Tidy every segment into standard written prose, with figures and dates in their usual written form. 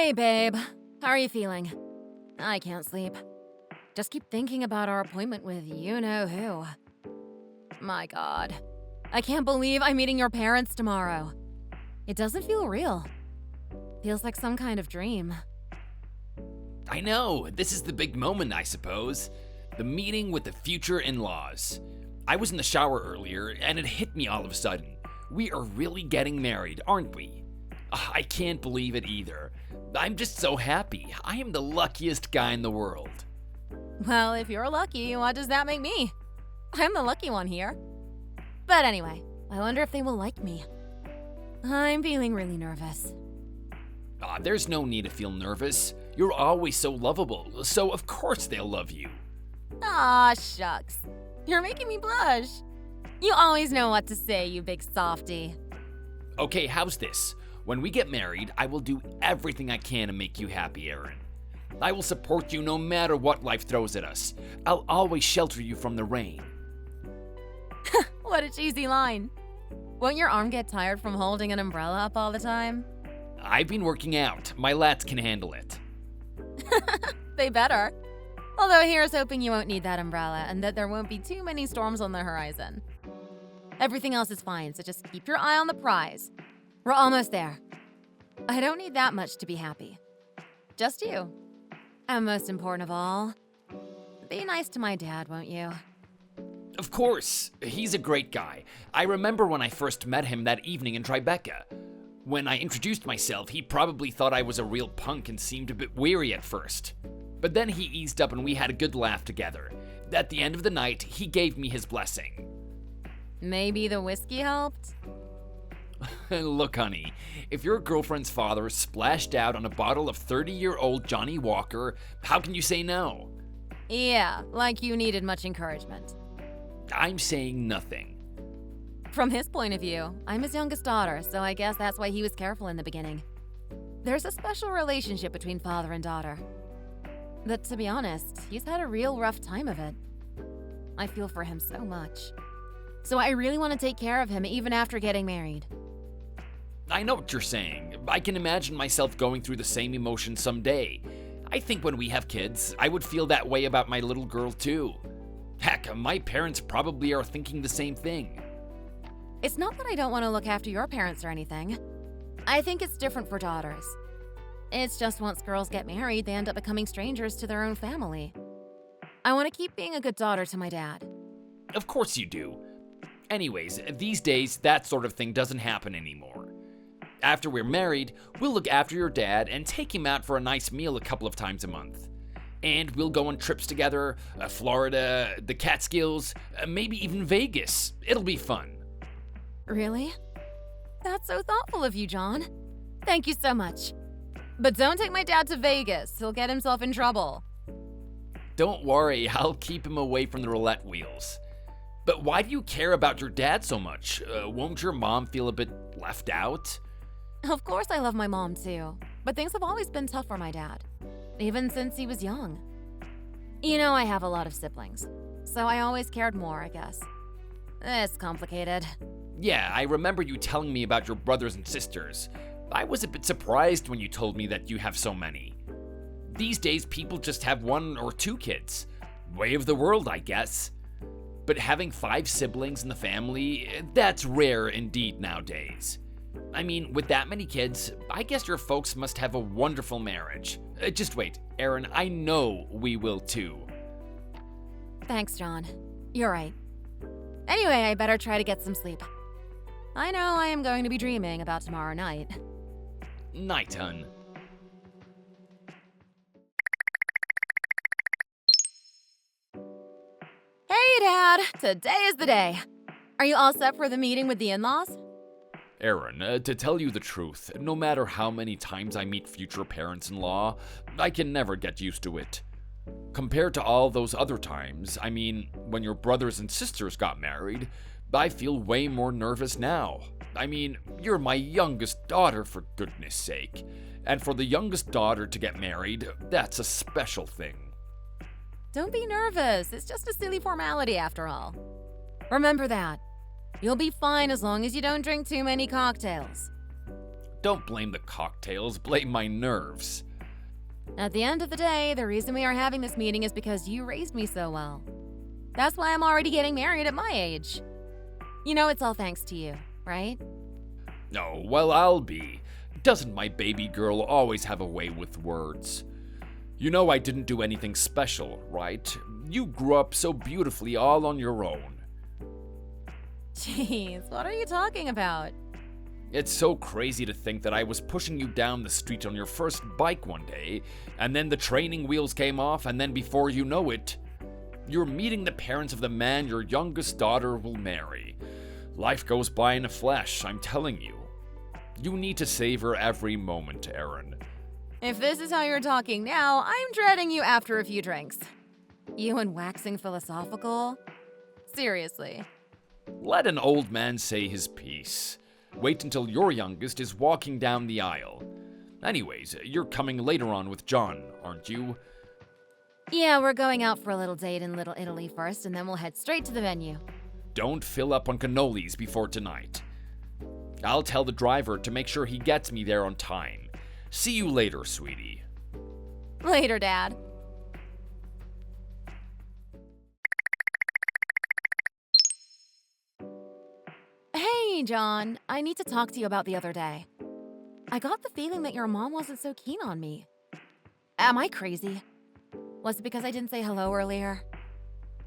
Hey, babe. How are you feeling? I can't sleep. Just keep thinking about our appointment with you-know-who. My God. I can't believe I'm meeting your parents tomorrow. It doesn't feel real. Feels like some kind of dream. I know, this is the big moment, I suppose. The meeting with the future in-laws. I was in the shower earlier, and it hit me all of a sudden. We are really getting married, aren't we? I can't believe it either. I'm just so happy. I am the luckiest guy in the world. Well, if you're lucky, what does that make me? I'm the lucky one here. But anyway, I wonder if they will like me. I'm feeling really nervous. There's no need to feel nervous. You're always so lovable, so of course they'll love you. Aw, shucks. You're making me blush. You always know what to say, you big softy. Okay, how's this? When we get married, I will do everything I can to make you happy, Aaron. I will support you no matter what life throws at us. I'll always shelter you from the rain. What a cheesy line. Won't your arm get tired from holding an umbrella up all the time? I've been working out. My lats can handle it. They better. Although here's hoping you won't need that umbrella and that there won't be too many storms on the horizon. Everything else is fine, so just keep your eye on the prize. We're almost there. I don't need that much to be happy. Just you. And most important of all, be nice to my dad, won't you? Of course, he's a great guy. I remember when I first met him that evening in Tribeca. When I introduced myself, he probably thought I was a real punk and seemed a bit weary at first. But then he eased up and we had a good laugh together. At the end of the night, he gave me his blessing. Maybe the whiskey helped? Look, honey, if your girlfriend's father splashed out on a bottle of 30-year-old Johnny Walker, how can you say no? Yeah, like you needed much encouragement. I'm saying nothing. From his point of view, I'm his youngest daughter, so I guess that's why he was careful in the beginning. There's a special relationship between father and daughter. But to be honest, he's had a real rough time of it. I feel for him so much. So I really want to take care of him even after getting married. I know what you're saying. I can imagine myself going through the same emotions someday. I think when we have kids, I would feel that way about my little girl too. Heck, my parents probably are thinking the same thing. It's not that I don't want to look after your parents or anything. I think it's different for daughters. It's just once girls get married, they end up becoming strangers to their own family. I want to keep being a good daughter to my dad. Of course you do. Anyways, these days, that sort of thing doesn't happen anymore. After we're married, we'll look after your dad and take him out for a nice meal a couple of times a month. And we'll go on trips together, Florida, the Catskills, maybe even Vegas. It'll be fun. Really? That's so thoughtful of you, John. Thank you so much. But don't take my dad to Vegas. He'll get himself in trouble. Don't worry, I'll keep him away from the roulette wheels. But why do you care about your dad so much? Won't your mom feel a bit left out? Of course I love my mom too, but things have always been tough for my dad, even since he was young. You know, I have a lot of siblings, so I always cared more, I guess. It's complicated. Yeah, I remember you telling me about your brothers and sisters. I was a bit surprised when you told me that you have so many. These days, people just have 1 or 2 kids. Way of the world, I guess. But having 5 siblings in the family, that's rare indeed nowadays. I mean, with that many kids, I guess your folks must have a wonderful marriage. Just wait, Aaron, I know we will too. Thanks, John. You're right. Anyway, I better try to get some sleep. I know I am going to be dreaming about tomorrow night. Night, hun. Hey, Dad! Today is the day. Are you all set for the meeting with the in-laws? Aaron, to tell you the truth, no matter how many times I meet future parents-in-law, I can never get used to it. Compared to all those other times, I mean, when your brothers and sisters got married, I feel way more nervous now. I mean, you're my youngest daughter, for goodness sake. And for the youngest daughter to get married, that's a special thing. Don't be nervous. It's just a silly formality after all. Remember that. You'll be fine as long as you don't drink too many cocktails. Don't blame the cocktails, blame my nerves. At the end of the day, the reason we are having this meeting is because you raised me so well. That's why I'm already getting married at my age. You know it's all thanks to you, right? Oh, well, I'll be. Doesn't my baby girl always have a way with words? You know I didn't do anything special, right? You grew up so beautifully all on your own. Jeez, what are you talking about? It's so crazy to think that I was pushing you down the street on your first bike one day, and then the training wheels came off, and then before you know it, you're meeting the parents of the man your youngest daughter will marry. Life goes by in a flash, I'm telling you. You need to savor every moment, Aaron. If this is how you're talking now, I'm dreading you after a few drinks. You and waxing philosophical? Seriously. Let an old man say his piece. Wait until your youngest is walking down the aisle. Anyways, you're coming later on with John, aren't you? Yeah, we're going out for a little date in Little Italy first, and then we'll head straight to the venue. Don't fill up on cannolis before tonight. I'll tell the driver to make sure he gets me there on time. See you later, sweetie. Later, Dad. Hey, John. I need to talk to you about the other day. I got the feeling that your mom wasn't so keen on me. Am I crazy? Was it because I didn't say hello earlier?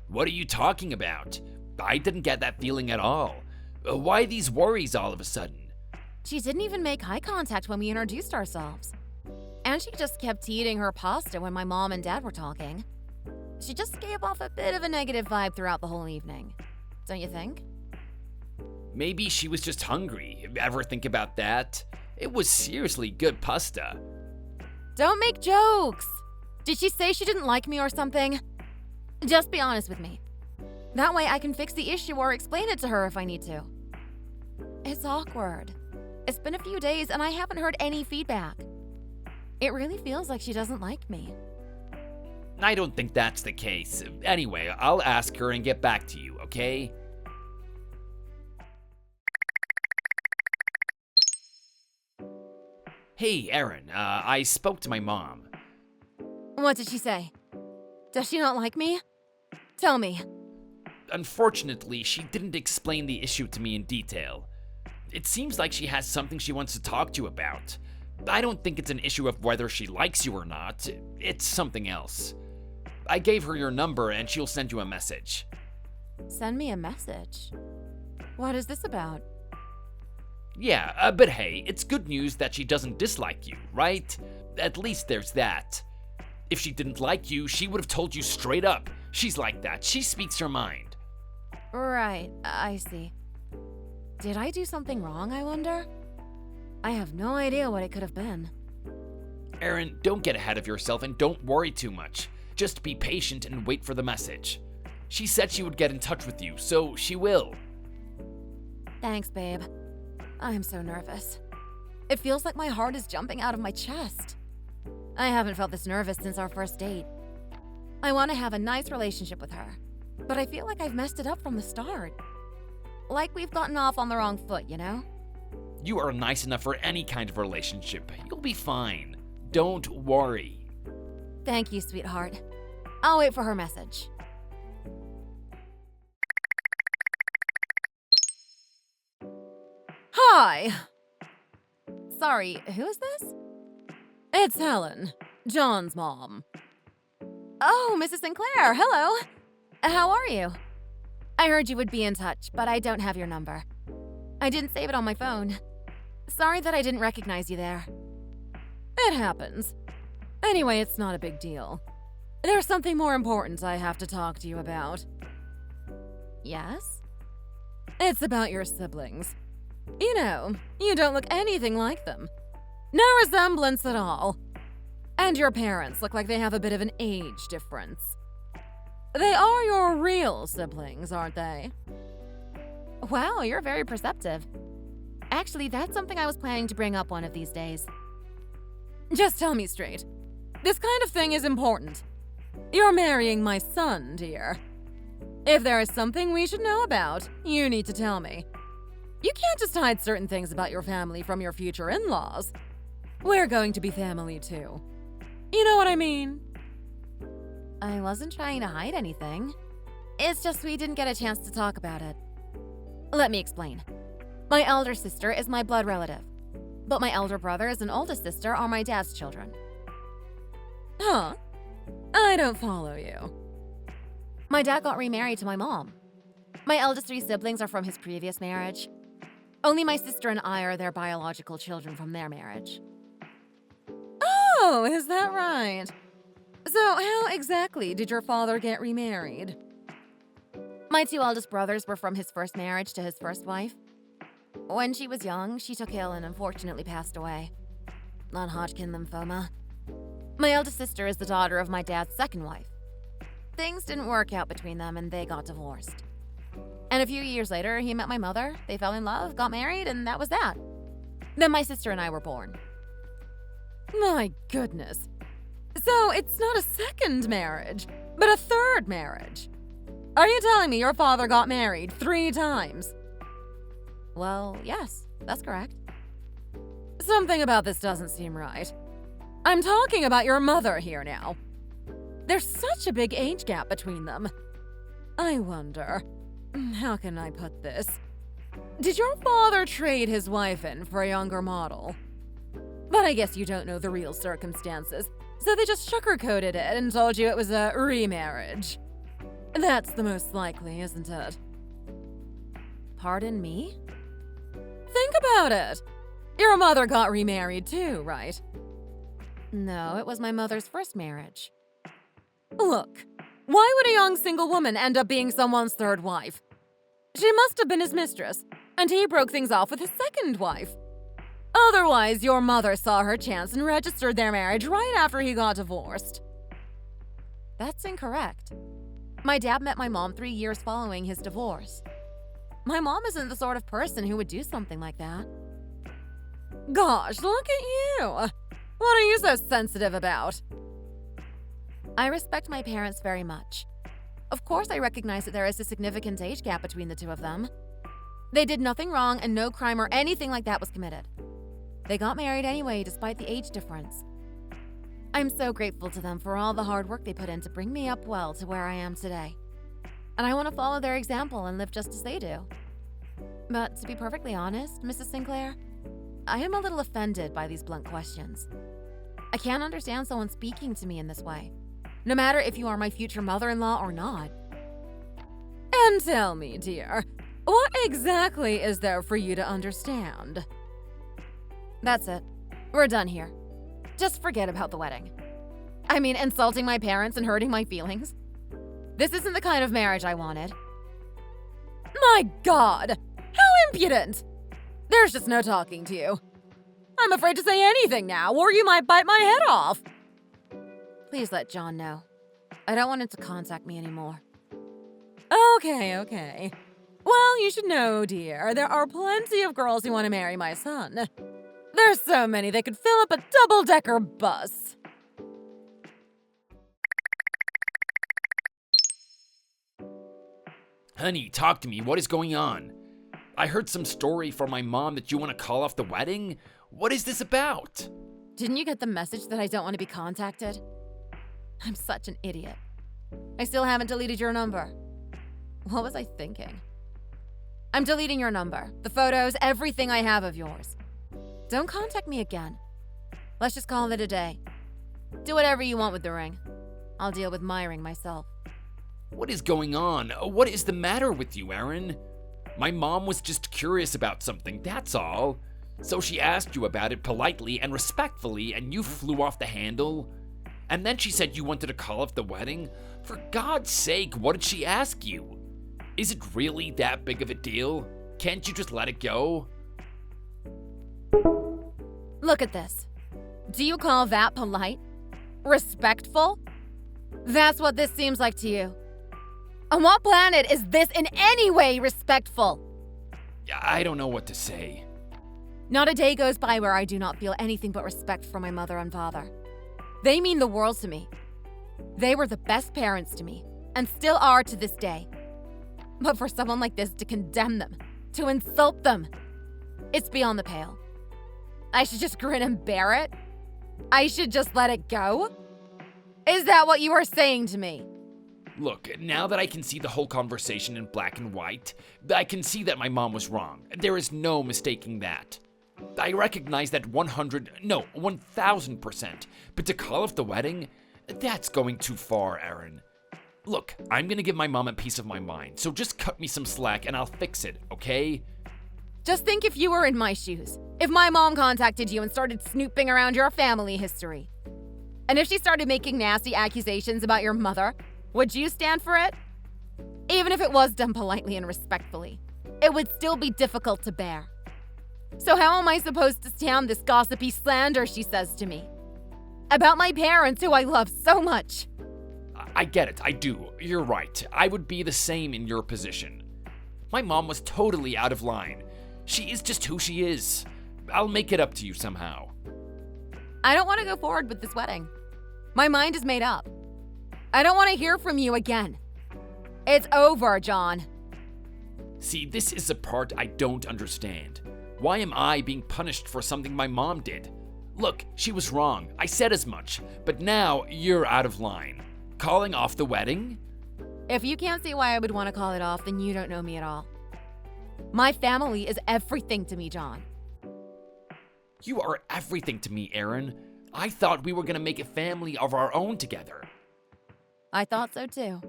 What are you talking about? I didn't get that feeling at all. Why these worries all of a sudden? She didn't even make eye contact when we introduced ourselves. And she just kept eating her pasta when my mom and dad were talking. She just gave off a bit of a negative vibe throughout the whole evening. Don't you think? Maybe she was just hungry. Ever think about that? It was seriously good pasta. Don't make jokes! Did she say she didn't like me or something? Just be honest with me. That way I can fix the issue or explain it to her if I need to. It's awkward. It's been a few days and I haven't heard any feedback. It really feels like she doesn't like me. I don't think that's the case. Anyway, I'll ask her and get back to you, okay? Hey, Aaron, I spoke to my mom. What did she say? Does she not like me? Tell me. Unfortunately, she didn't explain the issue to me in detail. It seems like she has something she wants to talk to you about. I don't think it's an issue of whether she likes you or not. It's something else. I gave her your number and she'll send you a message. Send me a message? What is this about? Yeah, but hey, it's good news that she doesn't dislike you, right? At least there's that. If she didn't like you, she would have told you straight up. She's like that. She speaks her mind. Right, I see. Did I do something wrong, I wonder? I have no idea what it could have been. Aaron, don't get ahead of yourself and don't worry too much. Just be patient and wait for the message. She said she would get in touch with you, so she will. Thanks, babe. I am so nervous. It feels like my heart is jumping out of my chest. I haven't felt this nervous since our first date. I want to have a nice relationship with her, but I feel like I've messed it up from the start. Like we've gotten off on the wrong foot, you know? You are nice enough for any kind of relationship. You'll be fine. Don't worry. Thank you, sweetheart. I'll wait for her message. Hi! Sorry, who is this? It's Helen, John's mom. Oh, Mrs. Sinclair, hello. How are you? I heard you would be in touch, but I don't have your number. I didn't save it on my phone. Sorry that I didn't recognize you there. It happens. Anyway, it's not a big deal. There's something more important I have to talk to you about. Yes? It's about your siblings. You know, you don't look anything like them. No resemblance at all. And your parents look like they have a bit of an age difference. They are your real siblings, aren't they? Wow, you're very perceptive. Actually, that's something I was planning to bring up one of these days. Just tell me straight. This kind of thing is important. You're marrying my son, dear. If there is something we should know about, you need to tell me. You can't just hide certain things about your family from your future in-laws. We're going to be family too. You know what I mean? I wasn't trying to hide anything. It's just we didn't get a chance to talk about it. Let me explain. My elder sister is my blood relative, but my elder brothers and oldest sister are my dad's children. Huh? I don't follow you. My dad got remarried to my mom. My eldest 3 siblings are from his previous marriage. Only my sister and I are their biological children from their marriage. Oh, is that right? So how exactly did your father get remarried? My 2 eldest brothers were from his first marriage to his first wife. When she was young, she took ill and unfortunately passed away. Non-Hodgkin lymphoma. My eldest sister is the daughter of my dad's second wife. Things didn't work out between them and they got divorced. And a few years later, he met my mother, they fell in love, got married, and that was that. Then my sister and I were born. My goodness. So it's not a second marriage, but a third marriage. Are you telling me your father got married 3 times? Well, yes, that's correct. Something about this doesn't seem right. I'm talking about your mother here now. There's such a big age gap between them. I wonder, how can I put this? Did your father trade his wife in for a younger model? But I guess you don't know the real circumstances, so they just sugarcoated it and told you it was a remarriage. That's the most likely, isn't it? Pardon me? Think about it. Your mother got remarried too, right? No, it was my mother's first marriage. Look, why would a young single woman end up being someone's third wife? She must have been his mistress, and he broke things off with his second wife. Otherwise, your mother saw her chance and registered their marriage right after he got divorced. That's incorrect. My dad met my mom 3 years following his divorce. My mom isn't the sort of person who would do something like that. Gosh, look at you! What are you so sensitive about? I respect my parents very much. Of course, I recognize that there is a significant age gap between the 2 of them. They did nothing wrong and no crime or anything like that was committed. They got married anyway, despite the age difference. I'm so grateful to them for all the hard work they put in to bring me up well to where I am today. And I want to follow their example and live just as they do. But to be perfectly honest, Mrs. Sinclair, I am a little offended by these blunt questions. I can't understand someone speaking to me in this way, no matter if you are my future mother-in-law or not. And tell me, dear, what exactly is there for you to understand? That's it. We're done here. Just forget about the wedding. I mean, insulting my parents and hurting my feelings. This isn't the kind of marriage I wanted. My God! How impudent! There's just no talking to you. I'm afraid to say anything now, or you might bite my head off. Please let John know. I don't want him to contact me anymore. Okay. Well, you should know, dear, there are plenty of girls who want to marry my son. There's so many they could fill up a double-decker bus. Honey, talk to me. What is going on? I heard some story from my mom that you want to call off the wedding. What is this about? Didn't you get the message that I don't want to be contacted? I'm such an idiot. I still haven't deleted your number. What was I thinking? I'm deleting your number, the photos, everything I have of yours. Don't contact me again. Let's just call it a day. Do whatever you want with the ring. I'll deal with my ring myself. What is going on? What is the matter with you, Aaron? My mom was just curious about something, that's all. So she asked you about it politely and respectfully, and you flew off the handle? And then she said you wanted to call off the wedding? For God's sake, what did she ask you? Is it really that big of a deal? Can't you just let it go? Look at this. Do you call that polite? Respectful? That's what this seems like to you. On what planet is this in any way respectful? I don't know what to say. Not a day goes by where I do not feel anything but respect for my mother and father. They mean the world to me. They were the best parents to me, and still are to this day. But for someone like this to condemn them, to insult them. It's beyond the pale. I should just grin and bear it? I should just let it go? Is that what you are saying to me? Look, now that I can see the whole conversation in black and white, I can see that my mom was wrong. There is no mistaking that. I recognize that 1000%, but to call off the wedding? That's going too far, Aaron. Look, I'm gonna give my mom a piece of my mind, so just cut me some slack and I'll fix it, okay? Just think if you were in my shoes. If my mom contacted you and started snooping around your family history. And if she started making nasty accusations about your mother, would you stand for it? Even if it was done politely and respectfully, it would still be difficult to bear. So how am I supposed to stand this gossipy slander she says to me? About my parents who I love so much. I get it, I do. You're right. I would be the same in your position. My mom was totally out of line. She is just who she is. I'll make it up to you somehow. I don't want to go forward with this wedding. My mind is made up. I don't want to hear from you again. It's over, John. See, this is the part I don't understand. Why am I being punished for something my mom did? Look, she was wrong. I said as much. But now you're out of line. Calling off the wedding? If you can't see why I would want to call it off, then you don't know me at all. My family is everything to me, John. You are everything to me, Aaron. I thought we were gonna make a family of our own together. I thought so too.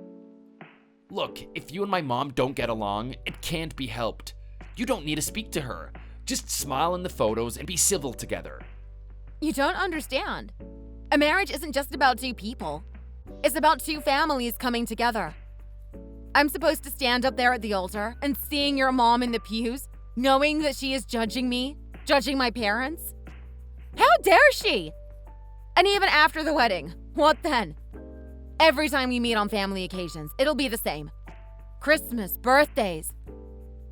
Look, if you and my mom don't get along, it can't be helped. You don't need to speak to her. Just smile in the photos and be civil together. You don't understand. A marriage isn't just about two people. It's about two families coming together. I'm supposed to stand up there at the altar and seeing your mom in the pews, knowing that she is judging me, judging my parents? How dare she? And even after the wedding, what then? Every time we meet on family occasions, it'll be the same. Christmas, birthdays.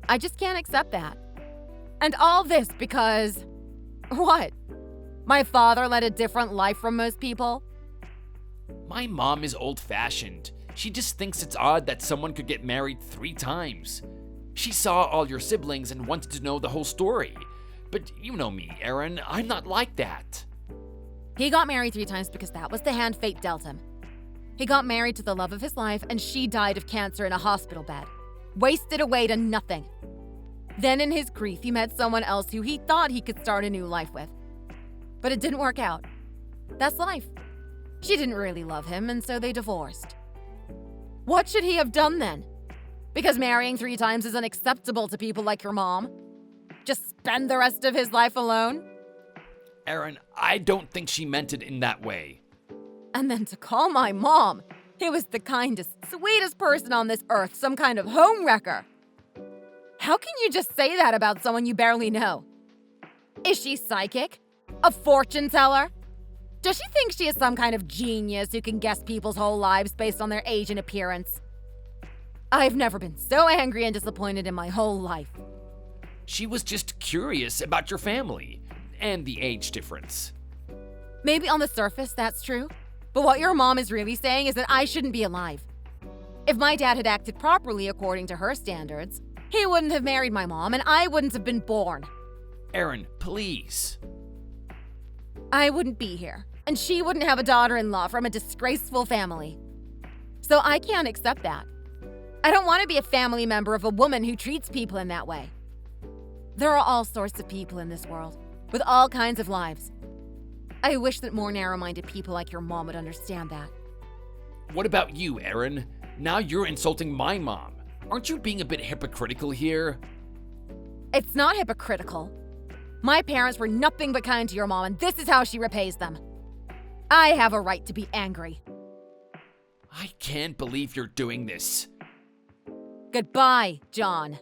I just can't accept that. And all this because... what? My father led a different life from most people? My mom is old-fashioned. She just thinks it's odd that someone could get married 3 times. She saw all your siblings and wanted to know the whole story. But you know me, Aaron, I'm not like that. He got married 3 times because that was the hand fate dealt him. He got married to the love of his life and she died of cancer in a hospital bed. Wasted away to nothing. Then in his grief, he met someone else who he thought he could start a new life with. But it didn't work out. That's life. She didn't really love him, and so they divorced. What should he have done then? Because marrying 3 times is unacceptable to people like your mom? Just spend the rest of his life alone? Aaron, I don't think she meant it in that way. And then to call my mom, who was the kindest, sweetest person on this earth, some kind of homewrecker. How can you just say that about someone you barely know? Is she psychic? A fortune teller? Does she think she is some kind of genius who can guess people's whole lives based on their age and appearance? I've never been so angry and disappointed in my whole life. She was just curious about your family and the age difference. Maybe on the surface that's true, but what your mom is really saying is that I shouldn't be alive. If my dad had acted properly according to her standards, he wouldn't have married my mom and I wouldn't have been born. Aaron, please. I wouldn't be here, and she wouldn't have a daughter-in-law from a disgraceful family. So I can't accept that. I don't want to be a family member of a woman who treats people in that way. There are all sorts of people in this world, with all kinds of lives. I wish that more narrow-minded people like your mom would understand that. What about you, Aaron? Now you're insulting my mom. Aren't you being a bit hypocritical here? It's not hypocritical. My parents were nothing but kind to your mom, and this is how she repays them. I have a right to be angry. I can't believe you're doing this. Goodbye, John.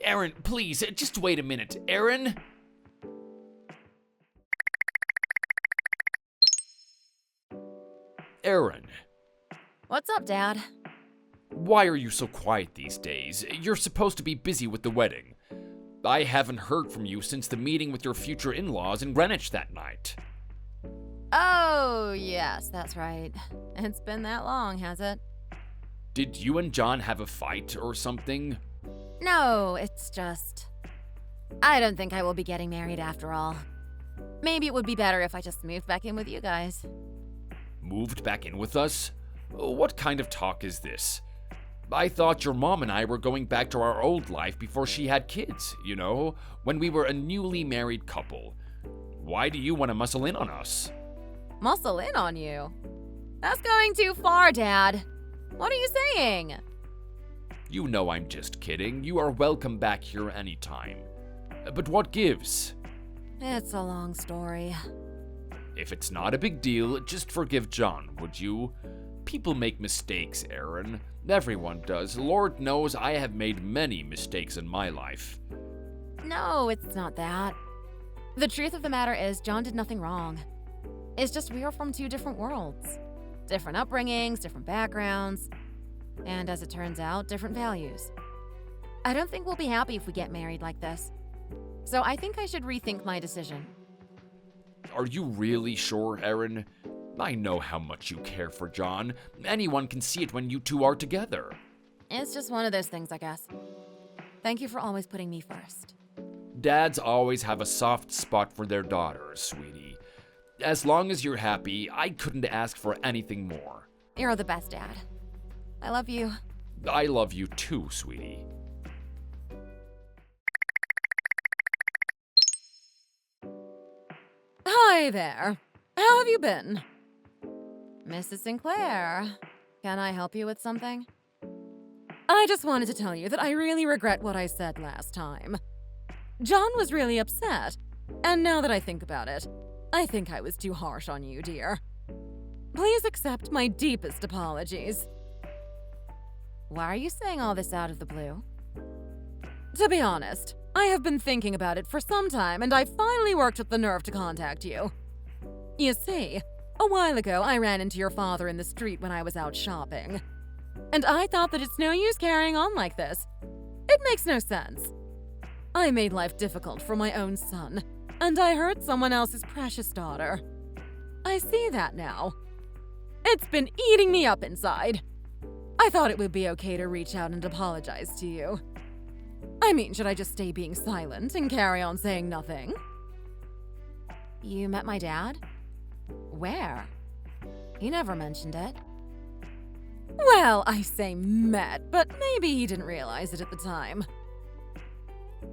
Aaron, please, just wait a minute. Aaron? Aaron. What's up, Dad? Why are you so quiet these days? You're supposed to be busy with the wedding. I haven't heard from you since the meeting with your future in-laws in Greenwich that night. Oh, yes, that's right. It's been that long, has it? Did you and John have a fight or something? No, it's just... I don't think I will be getting married after all. Maybe it would be better if I just moved back in with you guys. Moved back in with us? What kind of talk is this? I thought your mom and I were going back to our old life before she had kids, you know, when we were a newly married couple. Why do you want to muscle in on us? Muscle in on you? That's going too far, Dad. What are you saying? You know I'm just kidding. You are welcome back here anytime. But what gives? It's a long story. If it's not a big deal, just forgive John, would you? People make mistakes, Aaron. Everyone does. Lord knows I have made many mistakes in my life. No, it's not that. The truth of the matter is, John did nothing wrong. It's just we are from two different worlds. Different upbringings, different backgrounds, and as it turns out, different values. I don't think we'll be happy if we get married like this. So I think I should rethink my decision. Are you really sure, Aaron? I know how much you care for John. Anyone can see it when you two are together. It's just one of those things, I guess. Thank you for always putting me first. Dads always have a soft spot for their daughters, sweetie. As long as you're happy, I couldn't ask for anything more. You're the best, Dad. I love you. I love you too, sweetie. Hi there. How have you been? Mrs. Sinclair, can I help you with something? I just wanted to tell you that I really regret what I said last time. John was really upset, and now that I think about it, I think I was too harsh on you, dear. Please accept my deepest apologies. Why are you saying all this out of the blue? To be honest, I have been thinking about it for some time, and I finally worked up the nerve to contact you. You see, a while ago I ran into your father in the street when I was out shopping. And I thought that it's no use carrying on like this. It makes no sense. I made life difficult for my own son, and I hurt someone else's precious daughter. I see that now. It's been eating me up inside. I thought it would be okay to reach out and apologize to you. I mean, should I just stay being silent and carry on saying nothing? You met my dad? Where? He never mentioned it. Well, I say met, but maybe he didn't realize it at the time.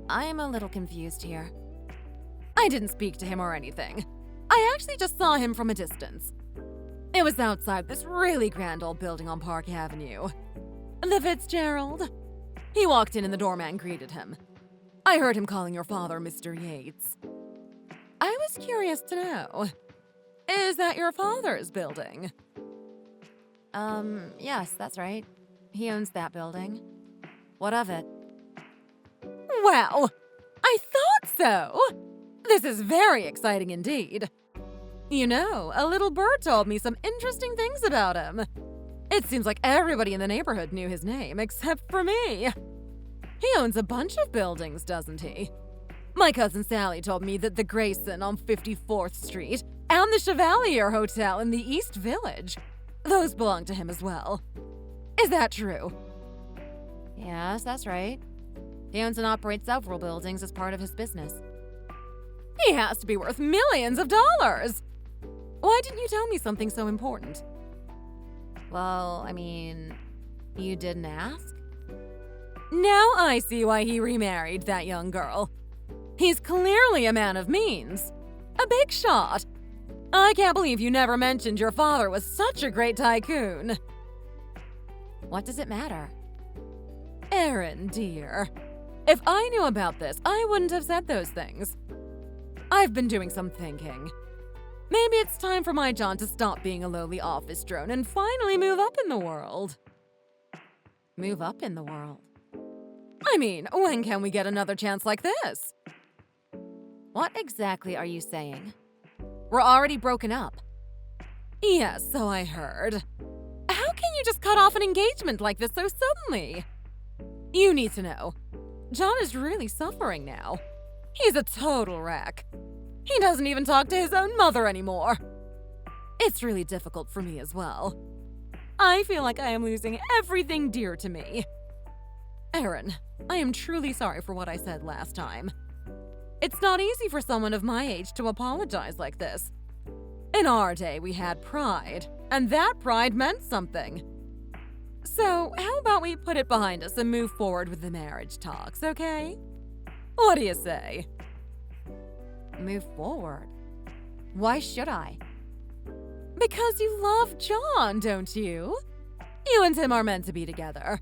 I'm a little confused here. I didn't speak to him or anything. I actually just saw him from a distance. It was outside this really grand old building on Park Avenue. The Fitzgerald. He walked in and the doorman greeted him. I heard him calling your father Mr. Yates. I was curious to know, is that your father's building? Yes, that's right. He owns that building. What of it? Well, I thought so! This is very exciting indeed. You know, a little bird told me some interesting things about him. It seems like everybody in the neighborhood knew his name, except for me. He owns a bunch of buildings, doesn't he? My cousin Sally told me that the Grayson on 54th Street and the Chevalier Hotel in the East Village, those belong to him as well. Is that true? Yes, that's right. He owns and operates several buildings as part of his business. He has to be worth millions of dollars! Why didn't you tell me something so important? Well, I mean, you didn't ask? Now I see why he remarried that young girl. He's clearly a man of means. A big shot. I can't believe you never mentioned your father was such a great tycoon. What does it matter? Aaron, dear. If I knew about this, I wouldn't have said those things. I've been doing some thinking. Maybe it's time for my John to stop being a lowly office drone and finally move up in the world. Move up in the world? I mean, when can we get another chance like this? What exactly are you saying? We're already broken up. Yes, so I heard. How can you just cut off an engagement like this so suddenly? You need to know. John is really suffering now. He's a total wreck. He doesn't even talk to his own mother anymore. It's really difficult for me as well. I feel like I am losing everything dear to me. Aaron, I am truly sorry for what I said last time. It's not easy for someone of my age to apologize like this. In our day, we had pride, and that pride meant something. So, how about we put it behind us and move forward with the marriage talks, okay? What do you say? Move forward? Why should I? Because you love John, don't you? You and him are meant to be together.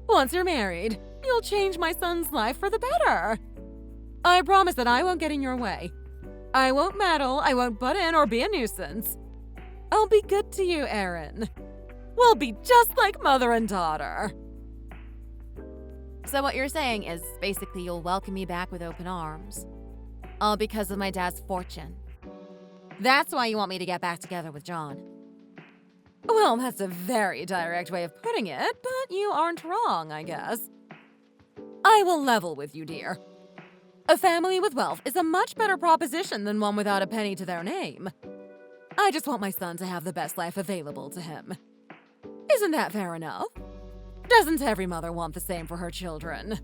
Once you're married, you'll change my son's life for the better. I promise that I won't get in your way. I won't meddle, I won't butt in or be a nuisance. I'll be good to you, Aaron. We'll be just like mother and daughter. So what you're saying is basically you'll welcome me back with open arms. All because of my dad's fortune. That's why you want me to get back together with John. Well, that's a very direct way of putting it, but you aren't wrong, I guess. I will level with you, dear. A family with wealth is a much better proposition than one without a penny to their name. I just want my son to have the best life available to him. Isn't that fair enough? Doesn't every mother want the same for her children?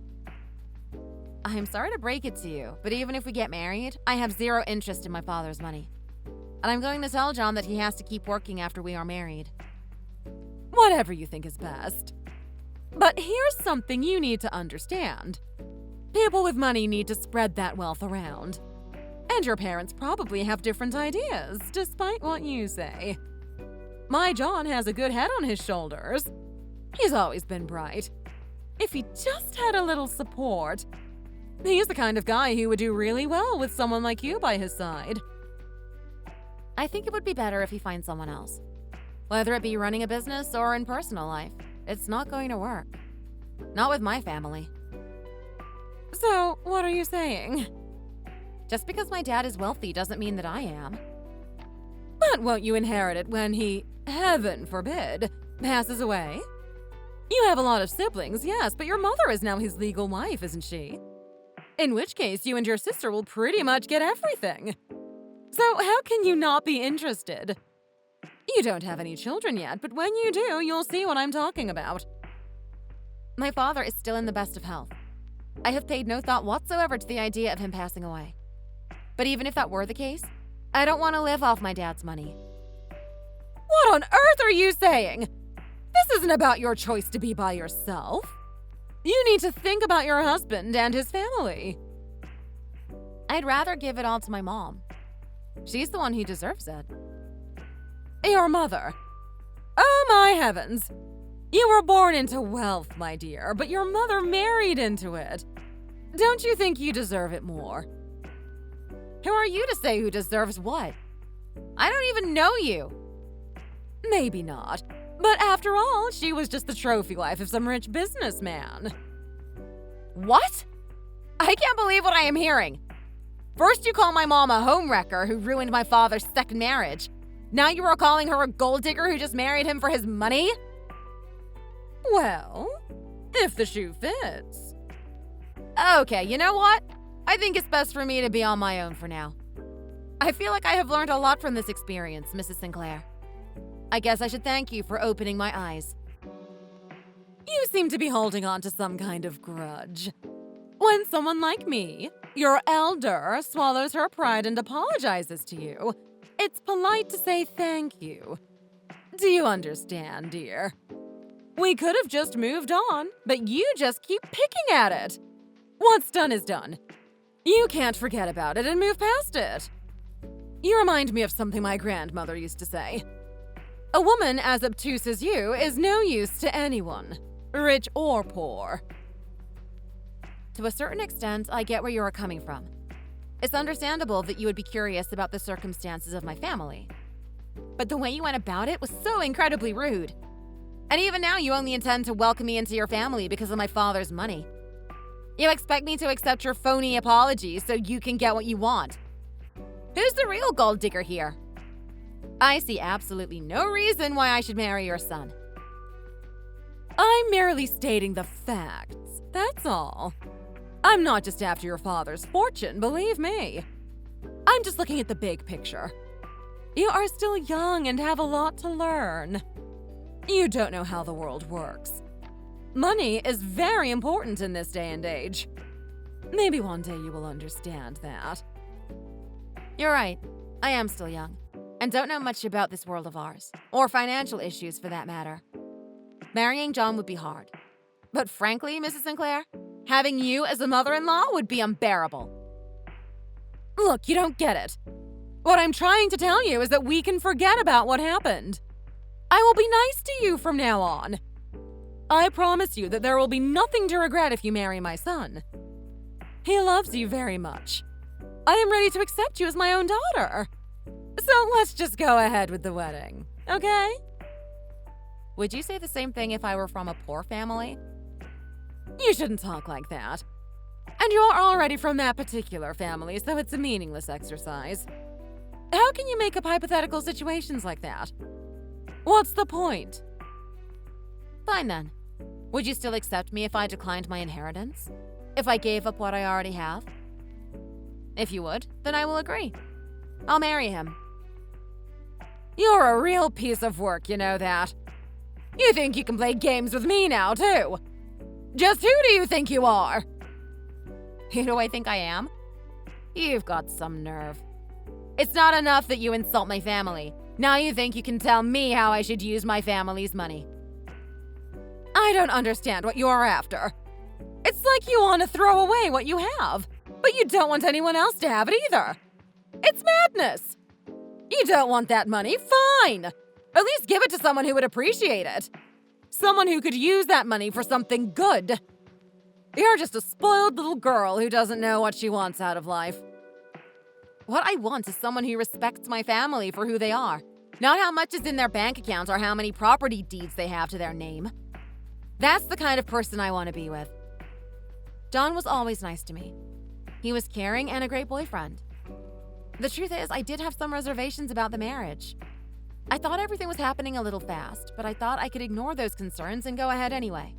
I'm sorry to break it to you, but even if we get married, I have zero interest in my father's money. And I'm going to tell John that he has to keep working after we are married. Whatever you think is best. But here's something you need to understand. People with money need to spread that wealth around. And your parents probably have different ideas, despite what you say. My John has a good head on his shoulders. He's always been bright. If he just had a little support. He's the kind of guy who would do really well with someone like you by his side. I think it would be better if he finds someone else. Whether it be running a business or in personal life, it's not going to work. Not with my family. So, what are you saying? Just because my dad is wealthy doesn't mean that I am. But won't you inherit it when he, heaven forbid, passes away? You have a lot of siblings, yes, but your mother is now his legal wife, isn't she? In which case, you and your sister will pretty much get everything. So how can you not be interested? You don't have any children yet, but when you do, you'll see what I'm talking about. My father is still in the best of health. I have paid no thought whatsoever to the idea of him passing away. But even if that were the case, I don't want to live off my dad's money. What on earth are you saying? This isn't about your choice to be by yourself. You need to think about your husband and his family. I'd rather give it all to my mom. She's the one who deserves it. Your mother. Oh my heavens. You were born into wealth, my dear, but your mother married into it. Don't you think you deserve it more? Who are you to say who deserves what? I don't even know you. Maybe not, but after all, she was just the trophy wife of some rich businessman. What? I can't believe what I am hearing. First you call my mom a homewrecker who ruined my father's second marriage. Now you are calling her a gold digger who just married him for his money? Well, if the shoe fits. Okay, you know what? I think it's best for me to be on my own for now. I feel like I have learned a lot from this experience, Mrs. Sinclair. I guess I should thank you for opening my eyes. You seem to be holding on to some kind of grudge. When someone like me, your elder, swallows her pride and apologizes to you, it's polite to say thank you. Do you understand, dear? We could have just moved on, but you just keep picking at it. What's done is done. You can't forget about it and move past it. You remind me of something my grandmother used to say. A woman as obtuse as you is no use to anyone, rich or poor. To a certain extent, I get where you are coming from. It's understandable that you would be curious about the circumstances of my family. But the way you went about it was so incredibly rude. And even now, you only intend to welcome me into your family because of my father's money. You expect me to accept your phony apologies so you can get what you want. Who's the real gold digger here? I see absolutely no reason why I should marry your son. I'm merely stating the facts, that's all. I'm not just after your father's fortune, believe me. I'm just looking at the big picture. You are still young and have a lot to learn. You don't know how the world works. Money is very important in this day and age. Maybe one day you will understand that. You're right. I am still young, and don't know much about this world of ours, or financial issues for that matter. Marrying John would be hard. But frankly, Mrs. Sinclair, having you as a mother-in-law would be unbearable. Look, you don't get it. What I'm trying to tell you is that we can forget about what happened. I will be nice to you from now on. I promise you that there will be nothing to regret if you marry my son. He loves you very much. I am ready to accept you as my own daughter. So let's just go ahead with the wedding, okay? Would you say the same thing if I were from a poor family? You shouldn't talk like that. And you're already from that particular family, so it's a meaningless exercise. How can you make up hypothetical situations like that? What's the point? Fine then. Would you still accept me if I declined my inheritance? If I gave up what I already have? If you would, then I will agree. I'll marry him. You're a real piece of work, you know that. You think you can play games with me now, too? Just who do you think you are? Who do I think I am? You've got some nerve. It's not enough that you insult my family. Now you think you can tell me how I should use my family's money. I don't understand what you're after. It's like you want to throw away what you have, but you don't want anyone else to have it either. It's madness. You don't want that money? Fine. At least give it to someone who would appreciate it. Someone who could use that money for something good. You're just a spoiled little girl who doesn't know what she wants out of life. What I want is someone who respects my family for who they are, not how much is in their bank account or how many property deeds they have to their name. That's the kind of person I want to be with. John was always nice to me. He was caring and a great boyfriend. The truth is, I did have some reservations about the marriage. I thought everything was happening a little fast, but I thought I could ignore those concerns and go ahead anyway.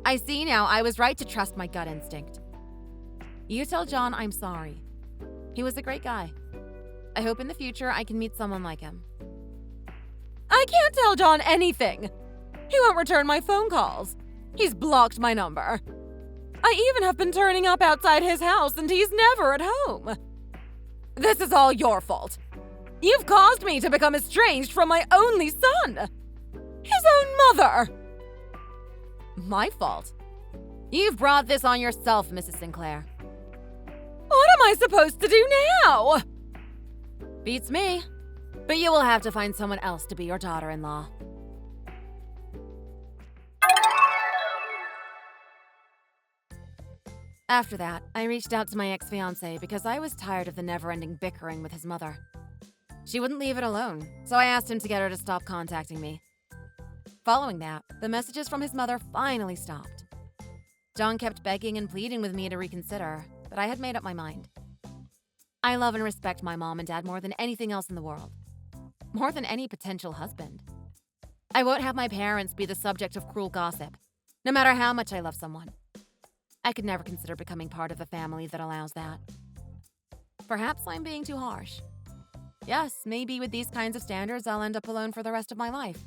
I see now I was right to trust my gut instinct. You tell John I'm sorry. He was a great guy. I hope in the future I can meet someone like him. I can't tell John anything. He won't return my phone calls. He's blocked my number. I even have been turning up outside his house and he's never at home. This is all your fault. You've caused me to become estranged from my only son. His own mother. My fault? You've brought this on yourself, Mrs. Sinclair. What am I supposed to do now? Beats me. But you will have to find someone else to be your daughter-in-law. After that, I reached out to my ex-fiancé because I was tired of the never-ending bickering with his mother. She wouldn't leave it alone, so I asked him to get her to stop contacting me. Following that, the messages from his mother finally stopped. John kept begging and pleading with me to reconsider, but I had made up my mind. I love and respect my mom and dad more than anything else in the world. More than any potential husband. I won't have my parents be the subject of cruel gossip, no matter how much I love someone. I could never consider becoming part of a family that allows that. Perhaps I'm being too harsh. Yes, maybe with these kinds of standards, I'll end up alone for the rest of my life.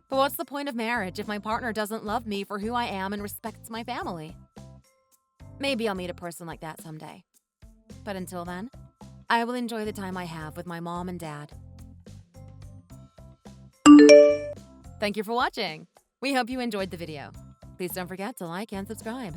But what's the point of marriage if my partner doesn't love me for who I am and respects my family? Maybe I'll meet a person like that someday. But until then, I will enjoy the time I have with my mom and dad. Thank you for watching. We hope you enjoyed the video. Please don't forget to like and subscribe.